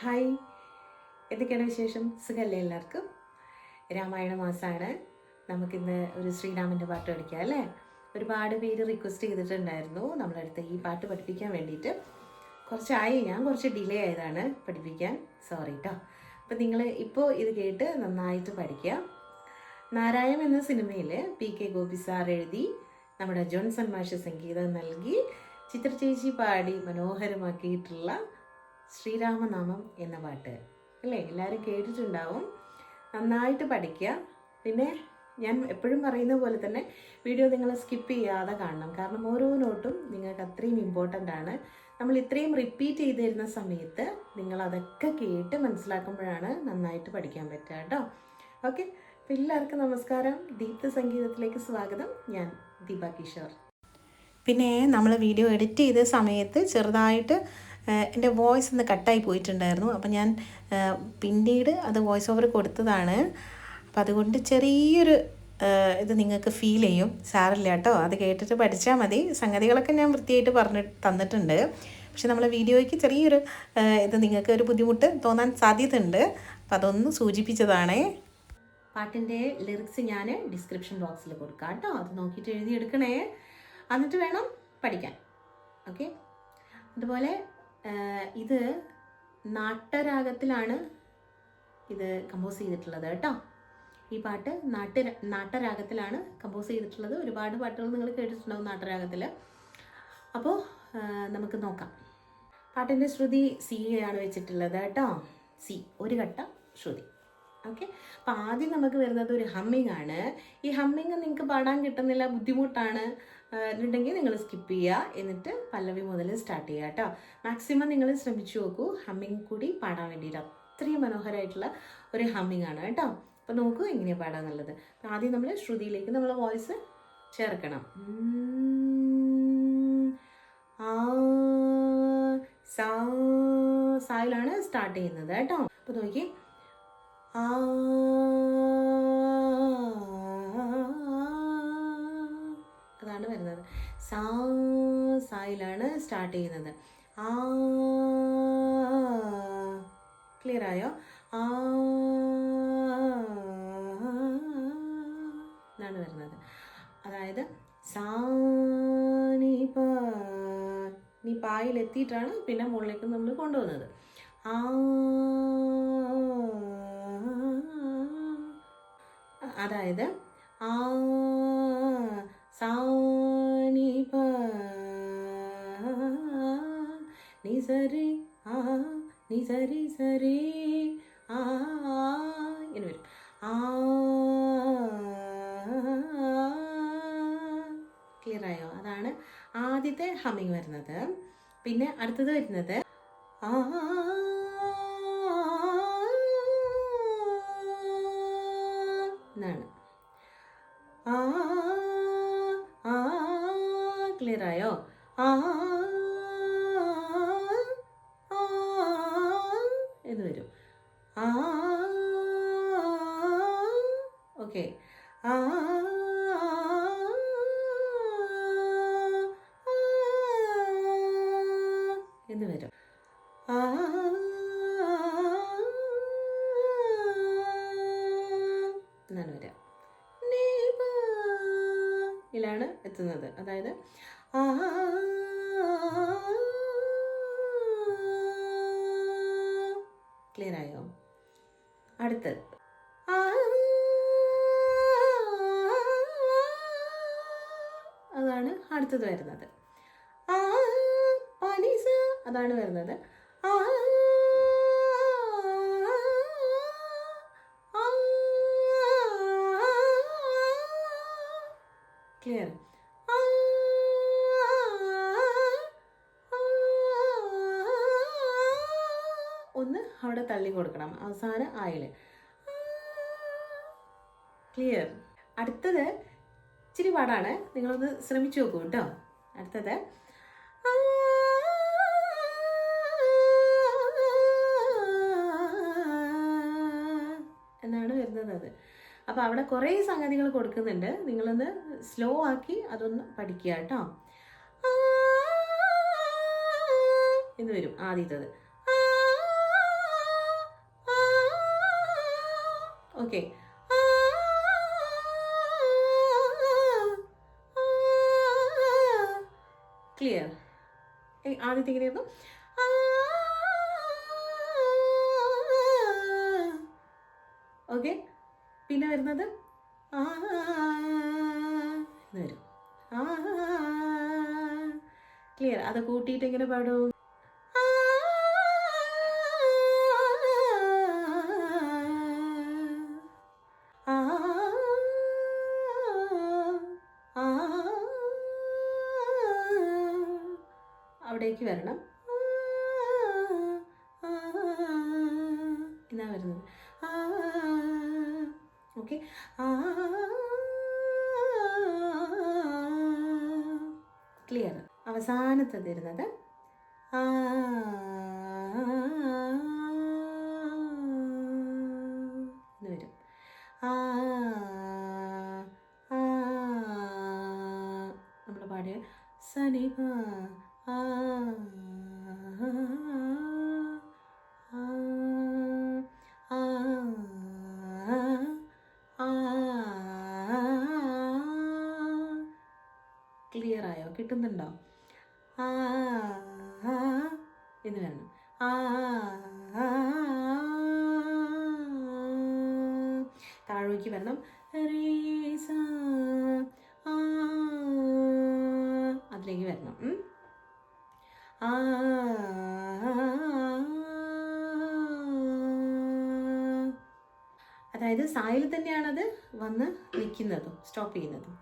Hi, എന്തൊക്കെയാണ് വിശേഷം? സുഖമല്ലേ എല്ലാവർക്കും? രാമായണ മാസമാണ്. നമുക്കിന്ന് ഒരു ശ്രീരാമൻ്റെ പാട്ട് പഠിക്കാം അല്ലേ? ഒരുപാട് പേര് റിക്വസ്റ്റ് ചെയ്തിട്ടുണ്ടായിരുന്നു നമ്മളടുത്ത് ഈ പാട്ട് പഠിപ്പിക്കാൻ വേണ്ടിയിട്ട്. ഞാൻ കുറച്ച് ഡിലേ ആയതാണ് പഠിപ്പിക്കാൻ, സോറി കേട്ടോ. അപ്പം നിങ്ങൾ ഇപ്പോൾ ഇത് കേട്ട് നന്നായിട്ട് പഠിക്കുക. നാരായം എന്ന സിനിമയിൽ PK ഗോപി സാർ എഴുതി, നമ്മുടെ ജോൺസൺ മാഷ് സംഗീതം നൽകി, ചിത്ര ചേച്ചി പാടി മനോഹരമാക്കിയിട്ടുള്ള ശ്രീരാമനാമം എന്ന പാട്ട് അല്ലേ? എല്ലാവരും കേട്ടിട്ടുണ്ടാവും. നന്നായിട്ട് പഠിക്കുക. പിന്നെ ഞാൻ എപ്പോഴും പറയുന്ന പോലെ തന്നെ വീഡിയോ നിങ്ങൾ സ്കിപ്പ് ചെയ്യാതെ കാണണം. കാരണം ഓരോ നോട്ടും നിങ്ങൾക്ക് അത്രയും ഇമ്പോർട്ടൻ്റ് ആണ്. നമ്മൾ ഇത്രയും റിപ്പീറ്റ് ചെയ്ത് തരുന്ന സമയത്ത് നിങ്ങൾ അതൊക്കെ കേട്ട് മനസ്സിലാക്കുമ്പോഴാണ് നന്നായിട്ട് പഠിക്കാൻ പറ്റുക കേട്ടോ. ഓക്കെ, അപ്പോൾ എല്ലാവർക്കും നമസ്കാരം. ദീപ്ത സംഗീതത്തിലേക്ക് സ്വാഗതം. ഞാൻ ദീപ കിഷോർ. പിന്നെ നമ്മൾ വീഡിയോ എഡിറ്റ് ചെയ്ത സമയത്ത് ചെറുതായിട്ട് എൻ്റെ വോയിസ് ഒന്ന് കട്ടായി പോയിട്ടുണ്ടായിരുന്നു. അപ്പം ഞാൻ പിന്നീട് അത് വോയിസ് ഓവർ കൊടുത്തതാണ്. അപ്പം അതുകൊണ്ട് ചെറിയൊരു ഇത് നിങ്ങൾക്ക് ഫീൽ ചെയ്യും. സാറില്ല കേട്ടോ, അത് കേട്ടിട്ട് പഠിച്ചാൽ മതി. സംഗതികളൊക്കെ ഞാൻ വൃത്തിയായിട്ട് തന്നിട്ടുണ്ട്. പക്ഷെ നമ്മളെ വീഡിയോയ്ക്ക് ചെറിയൊരു ഇത് നിങ്ങൾക്ക് ഒരു ബുദ്ധിമുട്ട് തോന്നാൻ സാധ്യതയുണ്ട്. അപ്പം അതൊന്ന് സൂചിപ്പിച്ചതാണേ. പാട്ടിൻ്റെ ലിറിക്സ് ഞാൻ ഡിസ്ക്രിപ്ഷൻ ബോക്സിൽ കൊടുക്കാം കേട്ടോ. അത് നോക്കിയിട്ട് എഴുതിയെടുക്കണേ, എന്നിട്ട് വേണം പഠിക്കാൻ. ഓക്കെ, അതുപോലെ ഇത് നാട്ടരാഗത്തിലാണ് ഇത് കമ്പോസ് ചെയ്തിട്ടുള്ളത് കേട്ടോ. ഈ പാട്ട് നാട്ടരാഗത്തിലാണ് കമ്പോസ് ചെയ്തിട്ടുള്ളത്. ഒരുപാട് പാട്ടുകൾ നിങ്ങൾ കേട്ടിട്ടുണ്ടാവും നാട്ടരാഗത്തിൽ. അപ്പോൾ നമുക്ക് നോക്കാം. പാട്ടിൻ്റെ ശ്രുതി സി ആണ് വെച്ചിട്ടുള്ളത് കേട്ടോ. സി, ഒരു ഘട്ട ശ്രുതി. ഓക്കെ, അപ്പോൾ ആദ്യം നമുക്ക് വരുന്നത് ഒരു ഹമ്മിങ് ആണ്. ഈ ഹമ്മിങ് നിങ്ങൾക്ക് പാടാൻ കിട്ടുന്നില്ല, ബുദ്ധിമുട്ടാണ് എന്നുണ്ടെങ്കിൽ നിങ്ങൾ സ്കിപ്പ് ചെയ്യുക. എന്നിട്ട് പല്ലവി മുതൽ സ്റ്റാർട്ട് ചെയ്യുക കേട്ടോ. മാക്സിമം നിങ്ങൾ ശ്രമിച്ചു നോക്കൂ ഹമ്മിങ് കൂടി പാടാൻ വേണ്ടിയിട്ട്. അത്രയും മനോഹരമായിട്ടുള്ള ഒരു ഹമ്മിങ് ആണ് കേട്ടോ. അപ്പോൾ നോക്കൂ എങ്ങനെയാണ് പാടാന്നുള്ളത്. ആദ്യം നമ്മൾ ശ്രുതിയിലേക്ക് നമ്മൾ വോയിസ് ചേർക്കണം. സായിലാണ് സ്റ്റാർട്ട് ചെയ്യുന്നത് കേട്ടോ. അപ്പോൾ നോക്കി, അതാണ് വരുന്നത്. സായിലാണ് സ്റ്റാർട്ട് ചെയ്യുന്നത്. ക്ലിയർ ആയോ? എന്നാണ് വരുന്നത്. അതായത് നീ പായിലെത്തിയിട്ടാണ് പിന്നെ മുകളിലേക്ക് നമ്മൾ കൊണ്ടുവന്നത്. അതായത് നിസരി സരി ഇങ്ങനെ വരും. ക്ലിയർ ആയോ? അതാണ് ആദ്യത്തെ ഹമ്മിങ് വരുന്നത്. പിന്നെ അടുത്തത് വരുന്നത് എന്നാണ്. ക്ലിയർ ആയോ? എന്ന് വരും. ഓക്കെ, എന്ന് വരും. എന്നാണ് വരിക. ിലാണ് എത്തുന്നത്. അതായത് ക്ലിയർ ആയോ? അടുത്തത് അതാണ് അടുത്തത് വരുന്നത്. അതാണ് വരുന്നത്. ക്ലിയർ? ഒന്ന് അവിടെ തള്ളി കൊടുക്കണം, അവസാനം ആയില്. ക്ലിയർ? അടുത്തത് ഇച്ചിരി പാടാണ്, നിങ്ങളൊന്ന് ശ്രമിച്ചു നോക്കൂ കേട്ടോ. അടുത്തത് എന്നാണ് വരുന്നത്. അത് അപ്പോൾ അവിടെ കുറേ സംഗതികൾ കൊടുക്കുന്നുണ്ട്. നിങ്ങളൊന്ന് സ്ലോ ആക്കി അതൊന്ന് പഠിക്കുക കേട്ടോ. എന്ന് വരും ആദ്യത്തേത്. ഓക്കെ. ക്ലിയർ? ആദ്യത്തെ എങ്ങനെയായിരുന്നു? ഓക്കെ. പിന്നെ വരുന്നത് എന്ന് വരും. ക്ലിയർ? അത് കൂട്ടിയിട്ട് എങ്ങനെ പാടും? അവിടേക്ക് വരണം. എന്നാ വരുന്നത്. ഓക്കെ. ക്ലിയർ? അവസാനത്തെ തരുന്നത് എന്ന് വരും. നമ്മൾ പാടിയ സനിപ ക്ലിയർ ആയോ? കിട്ടുന്നുണ്ടോ? എന്ന് വേണം. താഴേക്ക് വരണം. അതിലേക്ക് വരണം. അതായത് സായിൽ തന്നെയാണത് വന്ന് നിൽക്കുന്നതും സ്റ്റോപ്പ് ചെയ്യുന്നതും.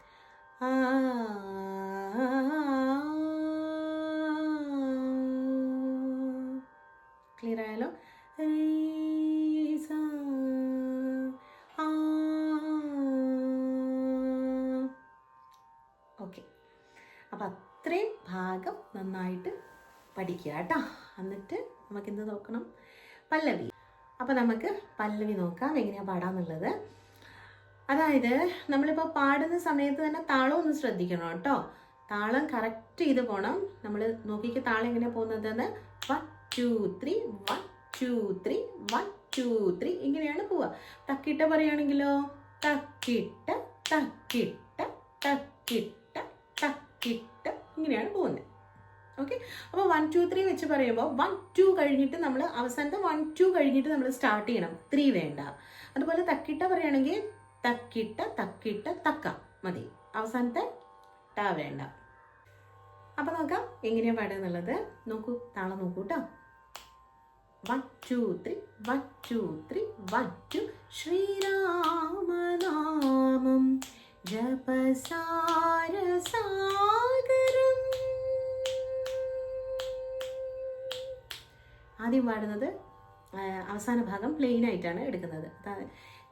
ക്ലിയർ ആയാലോ? ഓക്കെ. അപ്പം അത്രയും ഭാഗം നന്നായിട്ട് പഠിക്കുക കേട്ടോ. എന്നിട്ട് നമുക്കെന്ത് നോക്കണം? പല്ലവി. അപ്പം നമുക്ക് പല്ലവി നോക്കാം എങ്ങനെയാണ് പാടാന്നുള്ളത്. അതായത് നമ്മളിപ്പോൾ പാടുന്ന സമയത്ത് തന്നെ താളം ഒന്ന് ശ്രദ്ധിക്കണം കേട്ടോ. താളം കറക്റ്റ് ചെയ്ത് പോകണം. നമ്മൾ നോക്കിക്ക് താളം എങ്ങനെയാണ് പോകുന്നതെന്ന്. 1 2 3 1 2 3 1 2 3 ഇങ്ങനെയാണ് പോവുക. തക്കിട്ട പറയുകയാണെങ്കിലോ തക്കിട്ട തക്കിട്ട തക്കിട്ട തക്കിട്ട ഇങ്ങനെയാണ് പോകുന്നത്. ഓക്കെ. അപ്പോൾ 1 2 3 വെച്ച് പറയുമ്പോൾ 1 2 കഴിഞ്ഞിട്ട് നമ്മൾ അവസാനത്തെ 1 2 കഴിഞ്ഞിട്ട് നമ്മൾ സ്റ്റാർട്ട് ചെയ്യണം. 3 വേണ്ട. അതുപോലെ തക്കിട്ട പറയുകയാണെങ്കിൽ തക്കിട്ട തക്കിട്ട തക്ക മതി. അവസാനത്തെ ട വേണ്ട. അപ്പം നോക്കാം എങ്ങനെയാണ് പാടുക എന്നുള്ളത്. നോക്കൂ, താളം നോക്കൂ കേട്ടോ. 1 2 3 1 2 3 1 2 ശ്രീരാമനാമം ജപസാരസാഗരം. ആദ്യം പാടുന്നത് അവസാന ഭാഗം പ്ലെയിൻ ആയിട്ടാണ് എടുക്കുന്നത്.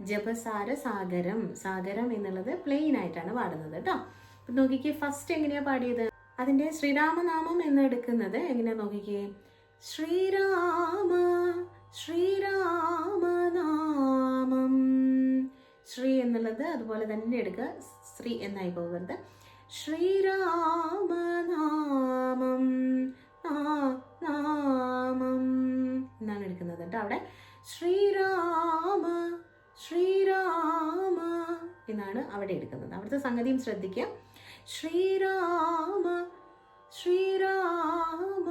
ജപസാര സാഗരം. സാഗരം എന്നുള്ളത് പ്ലെയിൻ ആയിട്ടാണ് പാടുന്നത് കേട്ടോ. അപ്പം നോക്കിക്കേ, ഫസ്റ്റ് എങ്ങനെയാണ് പാടിയത്? അതിൻ്റെ ശ്രീരാമനാമം എന്ന് എടുക്കുന്നത് എങ്ങനെയാ നോക്കിക്കേ. ശ്രീരാമ ശ്രീരാമനാമം. ശ്രീ എന്നുള്ളത് അതുപോലെ തന്നെ എടുക്കുക. ശ്രീ എന്നായി പോകരുത്. ശ്രീരാമനാമം നാമം എന്നാണ് എടുക്കുന്നത് കേട്ടോ. അവിടെ ശ്രീരാമ ശ്രീരാമ എന്നാണ് അവിടെ എടുക്കുന്നത്. അവിടുത്തെ സംഗതിയും ശ്രദ്ധിക്കുക. ശ്രീരാമ ശ്രീരാമ.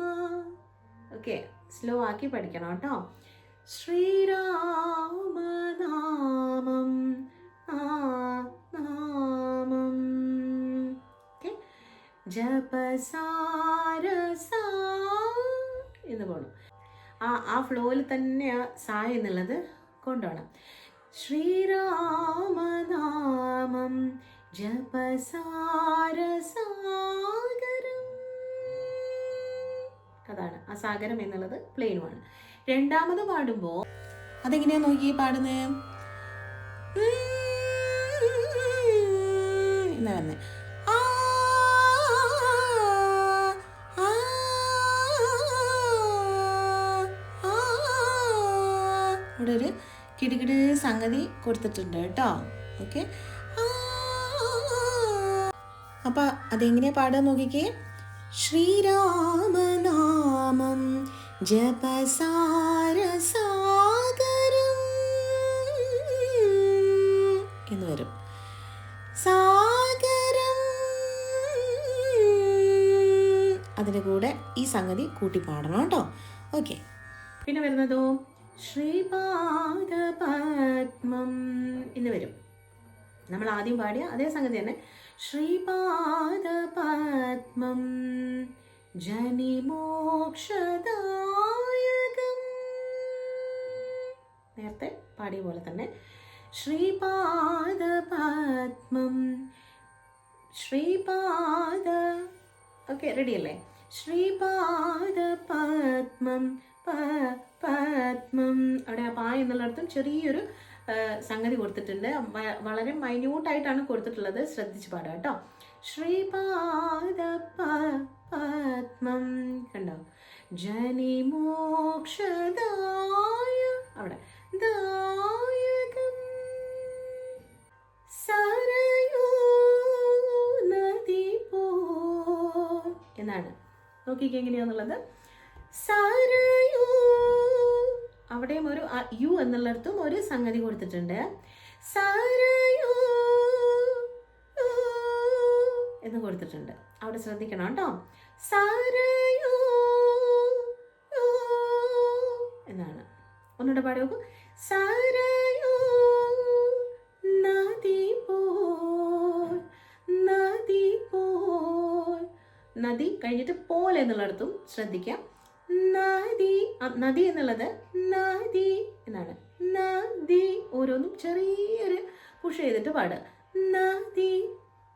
ഓക്കെ, സ്ലോ ആക്കി പഠിക്കണം കേട്ടോ. ശ്രീരാമനാമം നാമം. ഓക്കെ. ജപസാരസ എന്ന് പോകണം. ആ ഫ്ലോയിൽ തന്നെ ആ സാ എന്നുള്ളത് കൊണ്ടുപോകണം. ശ്രീരാമനാമം ജപസാരസാഗരം. അതാണ് ആ സാഗരം എന്നുള്ളത് പ്ലെയിനുമാണ്. രണ്ടാമത് പാടുമ്പോൾ അതെങ്ങനെയാ നോക്കി പാടുന്നത് എന്നാ വന്നേ. ഇവിടെ ഒരു കിടുകിട് സംഗതി കൊടുത്തിട്ടുണ്ട് കേട്ടോ. ഓക്കെ. അപ്പം അതെങ്ങനെയാ പാടുക നോക്കിക്കേ. ശ്രീരാമനാമം ജപസാരസാഗരം ഈ സംഗതി കൂട്ടി പാടണം കേട്ടോ. ഓക്കെ, പിന്നെ വരുന്നതോ ശ്രീപാദപത്മം എന്ന് വരും. നമ്മൾ ആദ്യം പാടിയ അതേ സംഗതി തന്നെ. ശ്രീപാദപത്മം ജനിമോക്ഷദായകം. നേരത്തെ പാടിയ പോലെ തന്നെ ശ്രീപാദപത്മം. ശ്രീപാദ, ഓക്കെ, റെഡിയല്ലേ? ശ്രീപാദപത്മം പത്മം. അവിടെ ആ പാ എന്നുള്ളിടത്തും ചെറിയൊരു സംഗതി കൊടുത്തിട്ടുണ്ട്. വളരെ മൈന്യൂട്ടായിട്ടാണ് കൊടുത്തിട്ടുള്ളത്, ശ്രദ്ധിച്ച് പാടാം കേട്ടോ. ശ്രീപാദപത്മം, കണ്ടോ? ജനിമോക്ഷദായ, അവിടെ ദായകം. സരയൂ നദി പോ എന്നാണ്. നോക്കിക്കേ എങ്ങനെയാന്നുള്ളത്. സരയൂ, അവിടെയും ഒരു യു എന്നുള്ളിടത്തും ഒരു സംഗതി കൊടുത്തിട്ടുണ്ട്. സരയൂ എന്ന് കൊടുത്തിട്ടുണ്ട്, അവിടെ ശ്രദ്ധിക്കണം കേട്ടോ. സരയൂ എന്നാണ്. ഒന്നുകൂടെ പാടി നോക്കൂ. സരയൂ നദി പോൽ, നദി പോൽ. നദി കഴിഞ്ഞിട്ട് പോലെ എന്നുള്ളിടത്തും ശ്രദ്ധിക്കാം. നദി, നദി എന്നുള്ളത് നദി എന്നാണ്. നദി ഓരോന്നും ചെറിയൊരു പുഷ് ചെയ്തിട്ട് പാടുക. നദി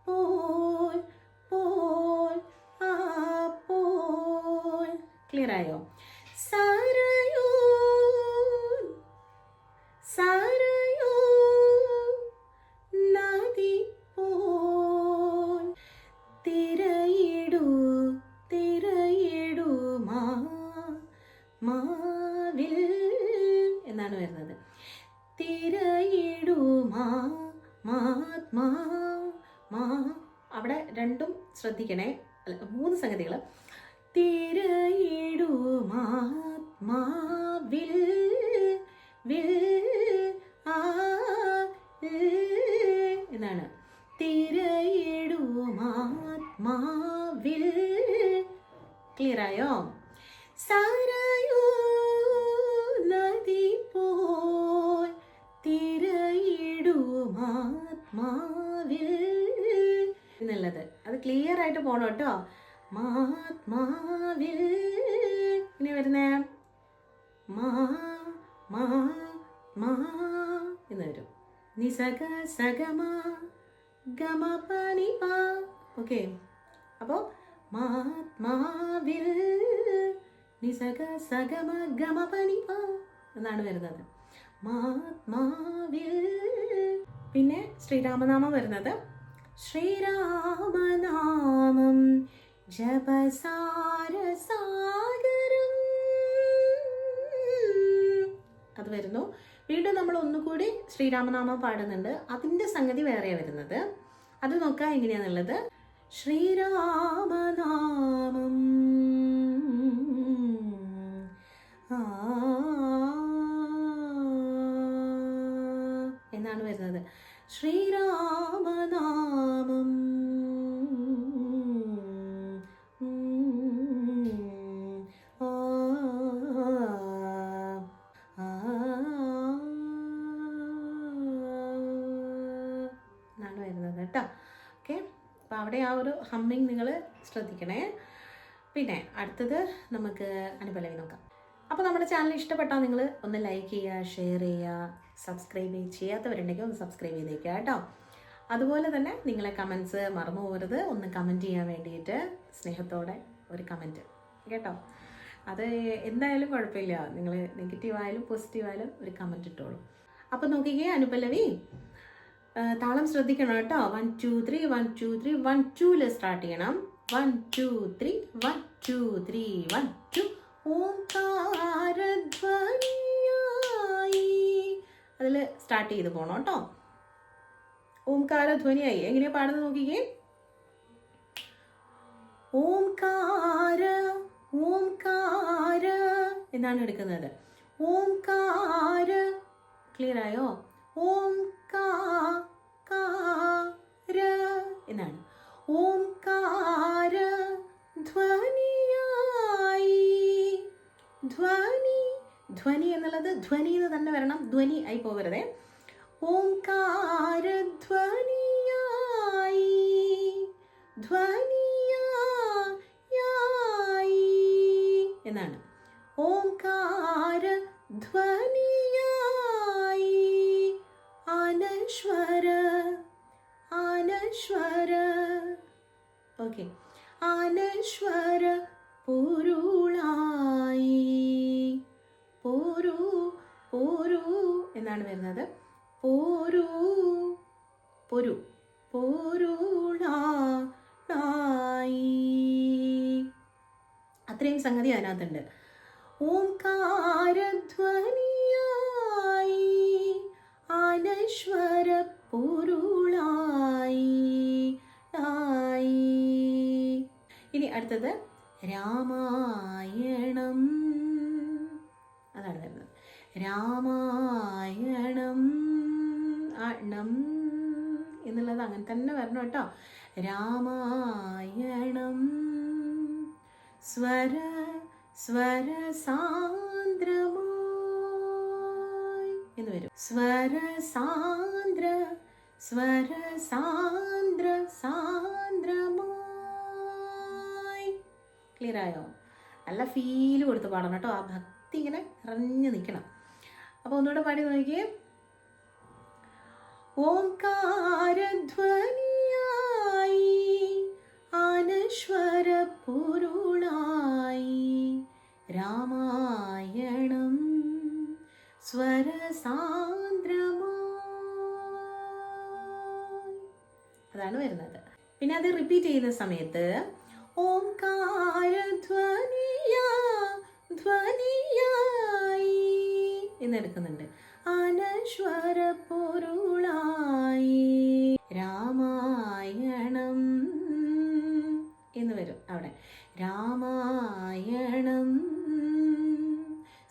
പോൽ പോൽ ആ പോൽ. ക്ലിയർ ആയോ? സരയൂ സരയൂ നദി പോൽ. തിരയിടൂ തിരയിടൂ മാവിൽ എന്നാണ് വരുന്നത്. തിരയിടൂ അവിടെ രണ്ടും ശ്രദ്ധിക്കണേ, 3 സംഗതികൾ. തിരയിടൂ മാവിൽ എന്നാണ്. തിരയിടൂ മാവിൽ. ക്ലിയർ ആയോ? സരയൂ നദി പോൽ തിരയിടൂ മാവിൽ എന്നുള്ളത്. അത് ക്ലിയർ ആയിട്ട് പോണം കേട്ടോ. മാവിൽ. ഇനി വരുന്നേ മാ എന്ന് വരും. നിസഗ സഗമ ഗമ പനി പാ. ഓക്കെ, അപ്പോൾ മാവിൽ നിസഗ സഗമ ഗമ പനി പാ എന്നാണ് വരുന്നത്. മാവിൽ. പിന്നെ ശ്രീരാമനാമം വരുന്നത് ശ്രീരാമനാമം ജപസാരസാഗരം. അത് വരുന്നു. വീണ്ടും നമ്മൾ ഒന്നുകൂടി ശ്രീരാമനാമം പാടുന്നുണ്ട്. അതിൻ്റെ സംഗതി വേറെയാണ് വരുന്നത്. അത് നോക്കാം എങ്ങനെയാന്നുള്ളത്. ശ്രീരാമനാമം എന്നാണ് വരുന്നത്. ശ്രീരാമനാമം എന്നാണ് വരുന്നത് കേട്ടോ. ഓക്കെ, അപ്പോൾ അവിടെ ആ ഒരു ഹമ്മിങ് നിങ്ങൾ ശ്രദ്ധിക്കണേ. പിന്നെ അടുത്തത് നമുക്ക് അനുപല്ലവി നോക്കാം. അപ്പോൾ നമ്മുടെ ചാനൽ ഇഷ്ടപ്പെട്ടാൽ നിങ്ങൾ ഒന്ന് ലൈക്ക് ചെയ്യുക, ഷെയർ ചെയ്യുക, സബ്സ്ക്രൈബ് ചെയ്യാത്തവരുണ്ടെങ്കിൽ ഒന്ന് സബ്സ്ക്രൈബ് ചെയ്തേക്കുക കേട്ടോ. അതുപോലെ തന്നെ നിങ്ങളെ കമൻസ് മറന്നു പോകരുത്. ഒന്ന് കമൻറ്റ് ചെയ്യാൻ വേണ്ടിയിട്ട് സ്നേഹത്തോടെ ഒരു കമൻറ്റ് കേട്ടോ. അത് എന്തായാലും കുഴപ്പമില്ല, നിങ്ങൾ നെഗറ്റീവായാലും പോസിറ്റീവായാലും ഒരു കമൻറ്റ് ഇട്ടോളൂ. അപ്പോൾ നോക്കിക്കേ അനുപല്ലവി. താളം ശ്രദ്ധിക്കണം കേട്ടോ. 1 2 3 1 2 3 1 2 സ്റ്റാർട്ട് ചെയ്യണം. 1 2 3 1 2 3 1 2. ഓംകാരധ്വനിയായി അതിൽ സ്റ്റാർട്ട് ചെയ്ത് പോകണം കേട്ടോ. ഓംകാരധ്വനിയായി എങ്ങനെയാ പാടുന്നത് നോക്കിക്കേ. ഓംകാര ഓംകാര എന്നാണ് എടുക്കുന്നത്. ഓംകാര. ക്ലിയർ ആയോ? ഓംകാര എന്നാണ്. ഓംകാര ധ്വനിയായി ധ്വനി. ധ്വനി എന്നുള്ളത് ധ്വനി എന്ന് തന്നെ വരണം, ധ്വനി ആയി പോകരുതേ. ഓംകാരധ്വനിയായി, ധ്വനിയായി എന്നാണ്. ഓംകാരധ്വനിയായി അനശ്വര, അനശ്വര. ഓക്കെ, അനശ്വര പൊരുളായി. പോരു, പോരു എന്നാണ് വരുന്നത്. പോരു, പൊരു, പൊരുളായി. അത്രയും സംഗതി അതിനകത്തുണ്ട്. ഓംകാരധ്വനിയായി അനശ്വര പൊരുളായി. ഇനി അടുത്തത് രാമായണം. അതാണ് വരുന്നത്. രാമായണം, ണം എന്നുള്ളത് അങ്ങനെ തന്നെ വരണം കേട്ടോ. രാമായണം സ്വര, സ്വര സാന്ദ്രമായി എന്ന് വരും. സ്വര സാന്ദ്ര, സ്വര സാന്ദ്ര, സാന്ദ്രമായി. ക്ലിയർ ആയോ? നല്ല ഫീല് കൊടുത്ത് പാടണം കേട്ടോ. ആ ഭക്തി ഇങ്ങനെ നിറഞ്ഞു നിൽക്കണം. അപ്പോൾ ഒന്നുകൂടെ പാടി നോക്കിയേ. ഓംകാരധ്വനിയായി അനശ്വര പൊരുളായി രാമായണം സ്വരസാന്ദ്രമായി. അതാണ് വരുന്നത്. പിന്നെ അത് റിപ്പീറ്റ് ചെയ്യുന്ന സമയത്ത് ധ്വനിയായി എന്നെടുക്കുന്നുണ്ട്. അനശ്വര പൊരുളായി രാമായണം എന്ന് വരും അവിടെ. രാമായണം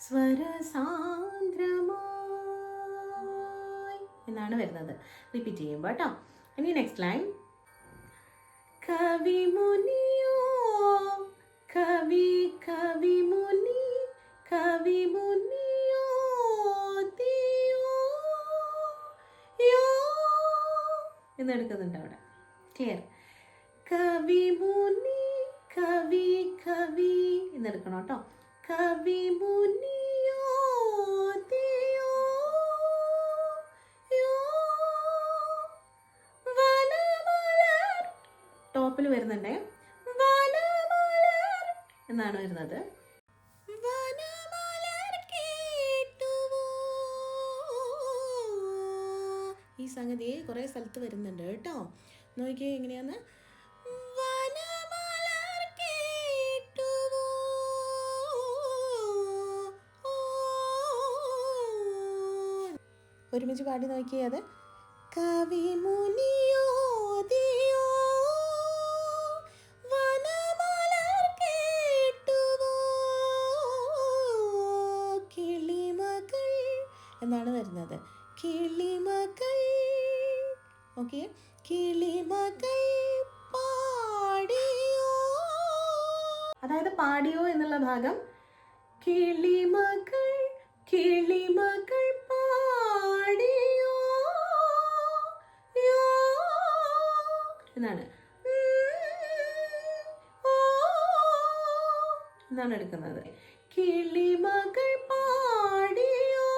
സ്വരസാന്ദ്രമായി എന്നാണ് വരുന്നത് റിപ്പീറ്റ് ചെയ്യുമ്പോൾ കേട്ടോ. ഇനി നെക്സ്റ്റ് ലൈൻ. കവിമുനിയോ, കവി, കവിമുനി, കവിമുനിയോ തീയോ യോ എന്നെടുക്കുന്നുണ്ട് അവിടെ. ക്ലിയർ? കവിമുനി, കവി, കവി എന്നെടുക്കണം കേട്ടോ. കവിമുനിയോ തീയോ യോ വനമലർ. ടോപ്പിൽ വരുന്നുണ്ടേ. വനമലർ എന്നാണ് വരുന്നത്. ഈ സംഗതി കുറേ സ്ഥലത്ത് വരുന്നുണ്ട് കേട്ടോ. നോക്കിയേ എങ്ങനെയാന്ന്. ഒരുമിച്ച് പാടി നോക്കിയേ അത്. കവിമുനിയോ ദിയോ വനമലർ കേട്ടുവോ കിളിമകൾ എന്നാണ് വരുന്നത്. കിളിമകൾ. ഓക്കെ, കിളിമകൾ പാടിയോ. അതായത് പാടിയോ എന്നുള്ള ഭാഗം കിളിമകൾ, കിളിമകൾ പാടിയോ യോ എന്നാണ്. എന്നാണ് എടുക്കുന്നത്. കിളിമകൾ പാടിയോ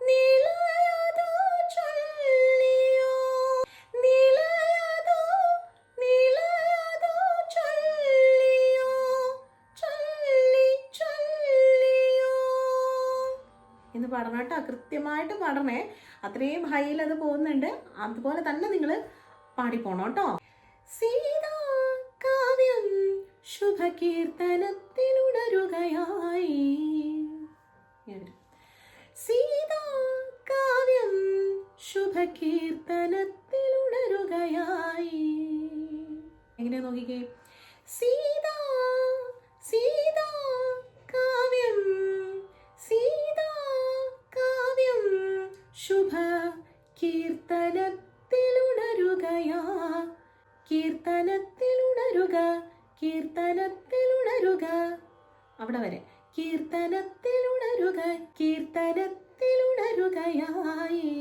നിലയതോ ചൊല്ലിയോ, നിലയതോ, നിലയതോ ചൊല്ലിയോ, ചൊല്ലി ചൊല്ലിയോ എന്ന് പാടണം കേട്ടോ. കൃത്യമായിട്ട് പാടണേ. അത്രയും ഹൈയിൽ അത് പോകുന്നുണ്ട്. അതുപോലെ തന്നെ നിങ്ങൾ പാടിപ്പോണം കേട്ടോ. സീതാ കാവ്യം ശുഭകീർത്തനത്തിലുണരുകയായി. സീതാ കാവ്യം ശുഭകീർത്തനത്തിലുണരുകയായി. എങ്ങനെയാ നോക്കിക്കേ. സീതാ, സീതാ കാവ്യം, സീതാ കാവ്യം ശുഭ കീർത്തനത്തിലുണരുകയാ. കീർത്തനത്തിലുണരുക, കീർത്തനത്തിലുണരുക. അവിടെ വരെ. കീർത്തനത്തിലുണരുക കീർത്തനത്തിലുണരുകയായി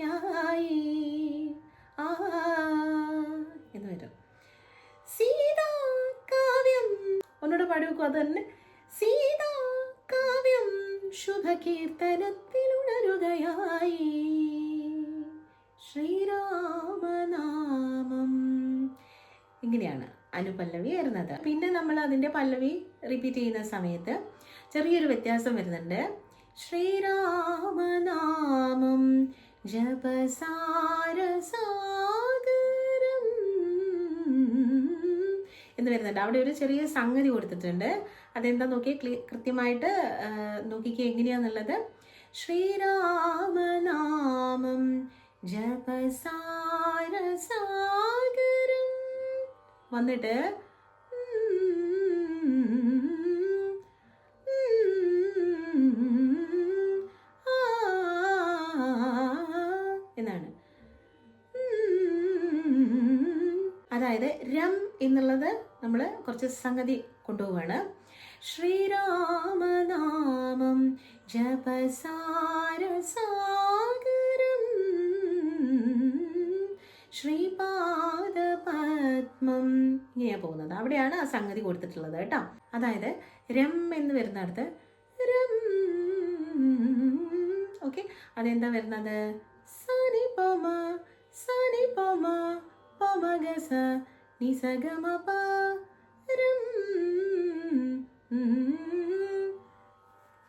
യായി ആ എന്ന് വരും. സീതാ കാവ്യം ഒന്നുകൂടെ പാടി വെക്കും. അത് തന്നെ. സീതാ കാവ്യം ശുഭകീർത്തനത്തിലുണരുകയായി ശ്രീരാമനാമം. ഇങ്ങനെയാണ് അനുപല്ലവി വരുന്നത്. പിന്നെ നമ്മൾ അതിൻ്റെ പല്ലവി റിപ്പീറ്റ് ചെയ്യുന്ന സമയത്ത് ചെറിയൊരു വ്യത്യാസം വരുന്നുണ്ട്. ശ്രീരാമനാമം ജപസാരസാഗരം എന്ന് വരുന്നുണ്ട്. അവിടെ ഒരു ചെറിയ സംഗതി കൊടുത്തിട്ടുണ്ട്. അതെന്താ നോക്കിയേ, കൃത്യമായിട്ട് നോക്കിക്കേ എങ്ങനെയാന്നുള്ളത്. ശ്രീരാമനാമം ജപസാരസാഗരം വന്നിട്ട് എന്നാണ്. അതായത് രം എന്നുള്ളത് നമ്മൾ കുറച്ച് സംഗതി കൊണ്ടുപോവാണ്. ശ്രീരാമനാമം ജപസാരസാഗരം ശ്രീപാദപത്മം ഇങ്ങനെയാണ് പോകുന്നത്. അവിടെയാണ് ആ സംഗതി കൊടുത്തിട്ടുള്ളത് കേട്ടോ. അതായത് രം എന്ന് വരുന്നിടത്ത് രം. ഓക്കെ, അതെന്താ വരുന്നത്? സനി പമ സനി പമ പമഗസ നിസഗമപ രം.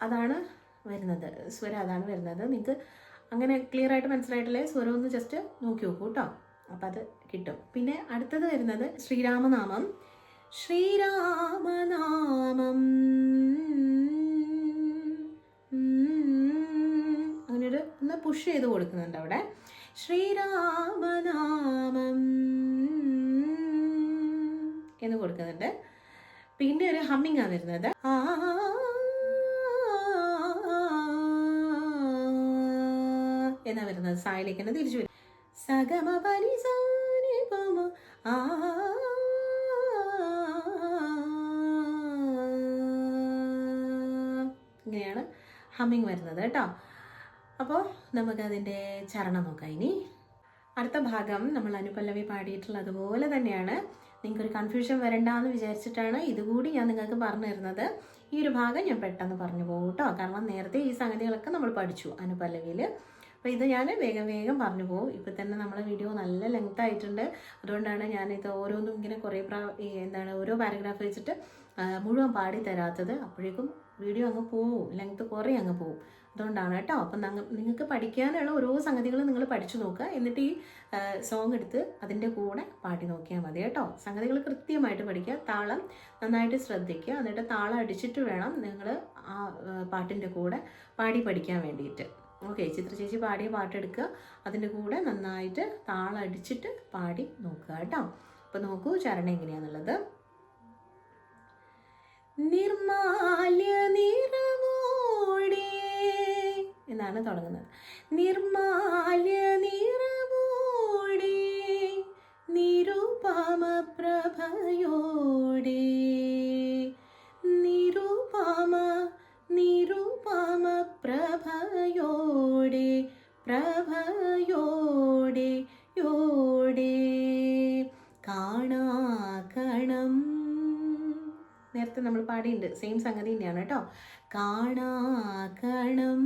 അതാണ് വരുന്നത്, സ്വരം അതാണ് വരുന്നത്. നിങ്ങൾക്ക് അങ്ങനെ ക്ലിയർ ആയിട്ട് മനസ്സിലായിട്ടില്ലേ? സ്വരം ഒന്ന് ജസ്റ്റ് നോക്കി നോക്കൂ കേട്ടോ, അപ്പം അത് കിട്ടും. പിന്നെ അടുത്തത് വരുന്നത് ശ്രീരാമനാമം. ശ്രീരാമനാമം അങ്ങനെയൊരു ഒന്ന് പുഷ് ചെയ്ത് കൊടുക്കുന്നുണ്ട് അവിടെ. ശ്രീരാമനാമം എന്ന് കൊടുക്കുന്നുണ്ട്. പിന്നെ ഒരു ഹമ്മിങ് ആണ് വരുന്നത്. എന്നാ വരുന്നത്, സായിലേക്ക് തന്നെ തിരിച്ചു വരും. സഗമ പനി സാനി പമ ആ ഇങ്ങനെയാണ് ഹമ്മിങ് വരുന്നത് കേട്ടോ. അപ്പോൾ നമുക്കതിൻ്റെ ചരണം നോക്കാം. ഇനി അടുത്ത ഭാഗം നമ്മൾ അനുപല്ലവി പാടിയിട്ടുള്ളത് അതുപോലെ തന്നെയാണ്. നിങ്ങൾക്കൊരു കൺഫ്യൂഷൻ വരണ്ടെന്ന് വിചാരിച്ചിട്ടാണ് ഇതുകൂടി ഞാൻ നിങ്ങൾക്ക് പറഞ്ഞു തരുന്നത്. ഈ ഒരു ഭാഗം ഞാൻ പെട്ടെന്ന് പറഞ്ഞു പോകും കേട്ടോ, കാരണം നേരത്തെ ഈ സംഗതികളൊക്കെ നമ്മൾ പഠിച്ചു അനുപല്ലവിയിൽ. അപ്പോൾ ഇത് ഞാൻ വേഗം വേഗം പറഞ്ഞു പോകും. ഇപ്പം തന്നെ നമ്മളെ വീഡിയോ നല്ല ലെങ്ത് ആയിട്ടുണ്ട്. അതുകൊണ്ടാണ് ഞാനിത് ഓരോന്നും ഇങ്ങനെ കുറേ ഓരോ പാരഗ്രാഫ് വെച്ചിട്ട് മുഴുവൻ പാടി തരാത്തത്. അപ്പോഴേക്കും വീഡിയോ അങ്ങ് പോവും, ലെങ്ത് കുറേ അങ്ങ് പോവും. അതുകൊണ്ടാണ് കേട്ടോ. അപ്പം നിങ്ങൾക്ക് പഠിക്കാനുള്ള ഓരോ സംഗതികളും നിങ്ങൾ പഠിച്ചു നോക്കുക. എന്നിട്ട് ഈ സോങ് എടുത്ത് അതിൻ്റെ കൂടെ പാടി നോക്കിയാൽ മതി കേട്ടോ. സംഗതികൾ കൃത്യമായിട്ട് പഠിക്കുക, താളം നന്നായിട്ട് ശ്രദ്ധിക്കുക. എന്നിട്ട് താളം അടിച്ചിട്ട് വേണം നിങ്ങൾ ആ പാട്ടിൻ്റെ കൂടെ പാടി പഠിക്കാൻ വേണ്ടിയിട്ട്. ഓക്കെ, ചിത്ര ചേച്ചി പാടിയ പാട്ടെടുക്കുക, അതിൻ്റെ കൂടെ നന്നായിട്ട് താളം അടിച്ചിട്ട് പാടി നോക്കുക കേട്ടോ. അപ്പം നോക്കൂ ചരണം എങ്ങനെയാണെന്നുള്ളത്. നിർമാല്യ നിറവോടെ എന്നാണ് തുടങ്ങുന്നത്. നിർമാല്യ നിറവോടെ നിരുപമ പ്രഭയോടെ നിരുപമ നിരുപമ പ്രഭയോടെ പ്രഭയോടെ യോടെ കാണാകണം. നേരത്തെ നമ്മൾ പാടിയിട്ടുണ്ട്, സെയിം സംഗതി തന്നെയാണ് കേട്ടോ. കാണാകണം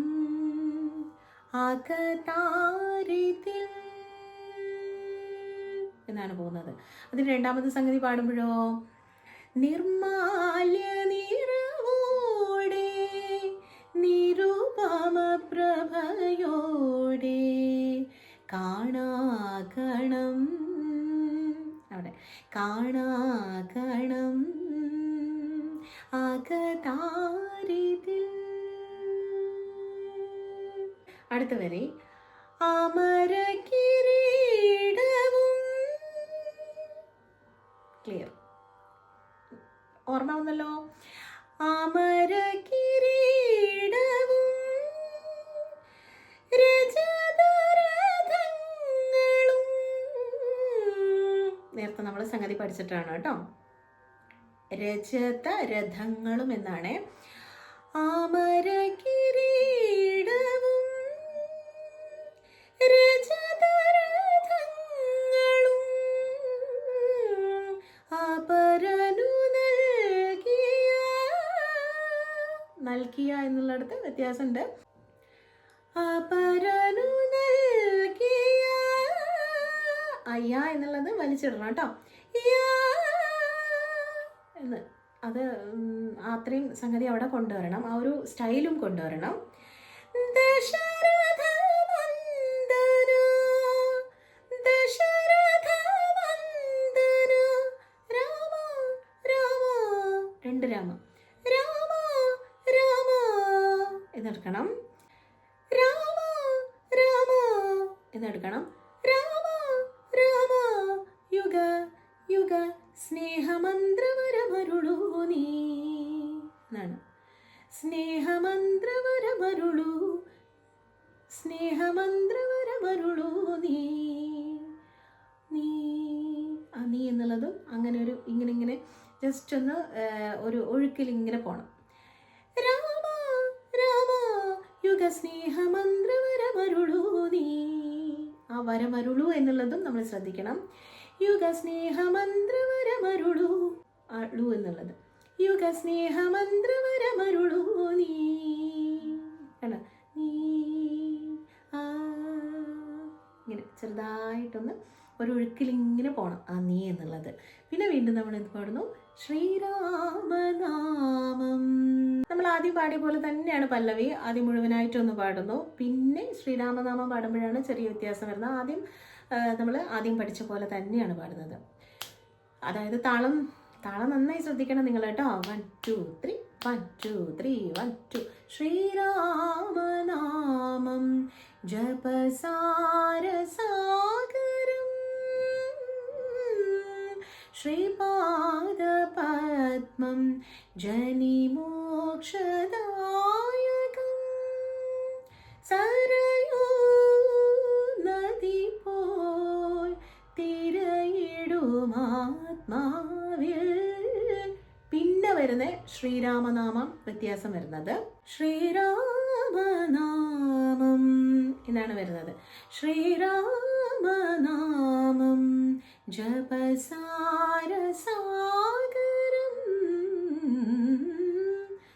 അകതാരിതിൽ എന്നാണ് പോകുന്നത്. അതിന് രണ്ടാമത്തെ സംഗതി പാടുമ്പോഴോ നിർമാല്യ നിറവോടെ നിരുപമ പ്രഭയോടെ കാണാകണം. അവിടെ കാണാകണം അകതാരിതിൽ. അടുത്ത വരി അമര കിരീടവും. ക്ലിയർ, ഓർമ്മ വന്നല്ലോ. അമര കിരീടവും രജതരഥങ്ങളും നേരത്തെ നമ്മൾ സംഗതി പഠിച്ചിട്ടാണ് കേട്ടോ. രജത രഥങ്ങളും എന്നാണ്. ആമരകിരീടവും രജതരഥങ്ങളും അപരനു നൽകിയ എന്നുള്ളിടത്ത് വ്യത്യാസമുണ്ട്. അപരനു നൽകിയ അയ്യ എന്നുള്ളത് വലിച്ചിടണം കേട്ടോ. എന്ന് അത് അത്രയും സംഗതി അവിടെ കൊണ്ടുവരണം, ആ ഒരു സ്റ്റൈലും കൊണ്ടുവരണം. ദശരഥ നന്ദന ദശരഥ നന്ദന രാമ രാമ, രണ്ട് രാമ, രാമ രാമ എന്നെടുക്കണം. രാമ രാമ എന്നെടുക്കണം. രാമ രാമ യുഗ യുഗ സ്നേഹമന്ത്രവരമരുളൂ നീ എന്നാണ്. സ്നേഹമന്ത്രവരമരുളൂ, സ്നേഹമന്ത്രവരമരുളൂ നീ. നീ ആ നീ എന്നുള്ളതും അങ്ങനെ ഒരു ഇങ്ങനെ ജസ്റ്റ് ഒന്ന് ഒരു ഒഴുക്കിൽ ഇങ്ങനെ പോകണം. രാമ രാമ യുഗ സ്നേഹമന്ത്രവരമരുളൂ നീ. ആ വരമരുളൂ എന്നുള്ളതും നമ്മൾ ശ്രദ്ധിക്കണം. യുഗ സ്നേഹമന്ത്രവരമരുളൂ, ലു എന്നുള്ളത്. യുഗ സ്നേഹമന്ത്രവരമരുളൂ നീ അല്ല നീ. ആ ഇങ്ങനെ ചെറുതായിട്ടൊന്ന് ഒരു ഒഴുക്കിലിങ്ങനെ പോകണം ആ നീ എന്നുള്ളത്. പിന്നെ വീണ്ടും നമ്മൾ എന്ത് പാടുന്നു? ശ്രീരാമനാമം. നമ്മൾ ആദ്യം പാടിയ പോലെ തന്നെയാണ് പല്ലവി. ആദ്യം മുഴുവനായിട്ടൊന്ന് പാടുന്നു, പിന്നെ ശ്രീരാമനാമം പാടുമ്പോഴാണ് ചെറിയ വ്യത്യാസം വരുന്നത്. നമ്മൾ ആദ്യം പഠിച്ച പോലെ തന്നെയാണ് പാടുന്നത്. അതായത് താളം നന്നായി ശ്രദ്ധിക്കണം നിങ്ങൾ കേട്ടോ. 1 2 3 1 2 3 1 2. ശ്രീരാമനാമം ജപസാരസാഗരം ശ്രീപാദപദ്മം ജനിമോക്ഷദായകം സരയൂ നദി പോൽ തിരയിടുമാത്മാവിൽ. പിന്നെ വരുന്ന ശ്രീരാമനാമം വ്യത്യാസം വരുന്നത്. ശ്രീരാമനാമം എന്നാണ് വരുന്നത്. ശ്രീരാമനാമം ജപസാരസാഗരം.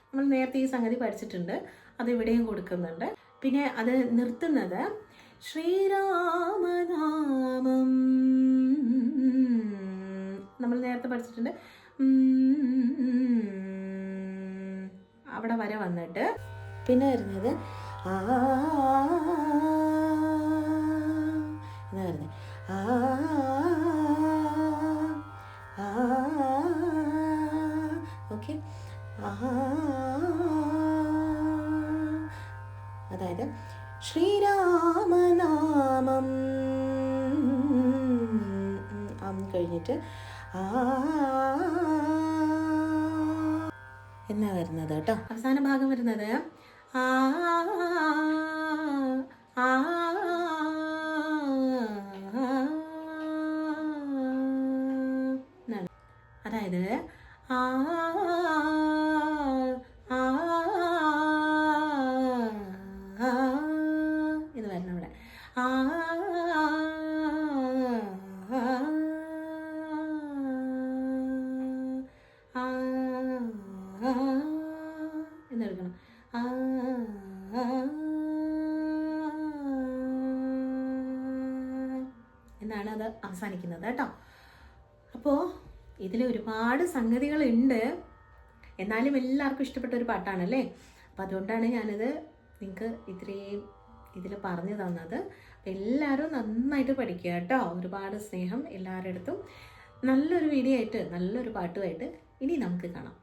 നമ്മൾ നേരത്തെ ഈ സംഗതി പഠിച്ചിട്ടുണ്ട്, അത് ഇവിടെയും കൊടുക്കുന്നുണ്ട്. പിന്നെ അത് നിർത്തുന്നത് ശ്രീരാമനാമം നമ്മൾ നേരത്തെ പഠിച്ചിട്ടുണ്ട്. അവിടെ വരെ വന്നിട്ട് പിന്നെ വരുന്നത് എന്നാ വരുന്നത് ഓക്കെ. അതായത് ശ്രീരാമനാമം കഴിഞ്ഞിട്ട് എന്നാ വരുന്നത് കേട്ടോ. അവസാന ഭാഗം വരുന്നത് അതായത് ഇത് വരണം ഇവിടെ. എന്നെടുക്കണം. എന്നാണ് അത് അവസാനിക്കുന്നത് കേട്ടോ. അപ്പോൾ ഇതിൽ ഒരുപാട് സംഗതികളുണ്ട്, എന്നാലും എല്ലാവർക്കും ഇഷ്ടപ്പെട്ട ഒരു പാട്ടാണല്ലേ. അപ്പം അതുകൊണ്ടാണ് ഞാനിത് നിങ്ങൾക്ക് ഇത്രയും ഇതിൽ പറഞ്ഞു തന്നത്. അപ്പം എല്ലാവരും നന്നായിട്ട് പഠിക്കുക കേട്ടോ. ഒരുപാട് സ്നേഹം എല്ലാവരുടെ അടുത്തും. നല്ലൊരു വീഡിയോ ആയിട്ട് നല്ലൊരു പാട്ടുമായിട്ട് ഇനി നമുക്ക് കാണാം.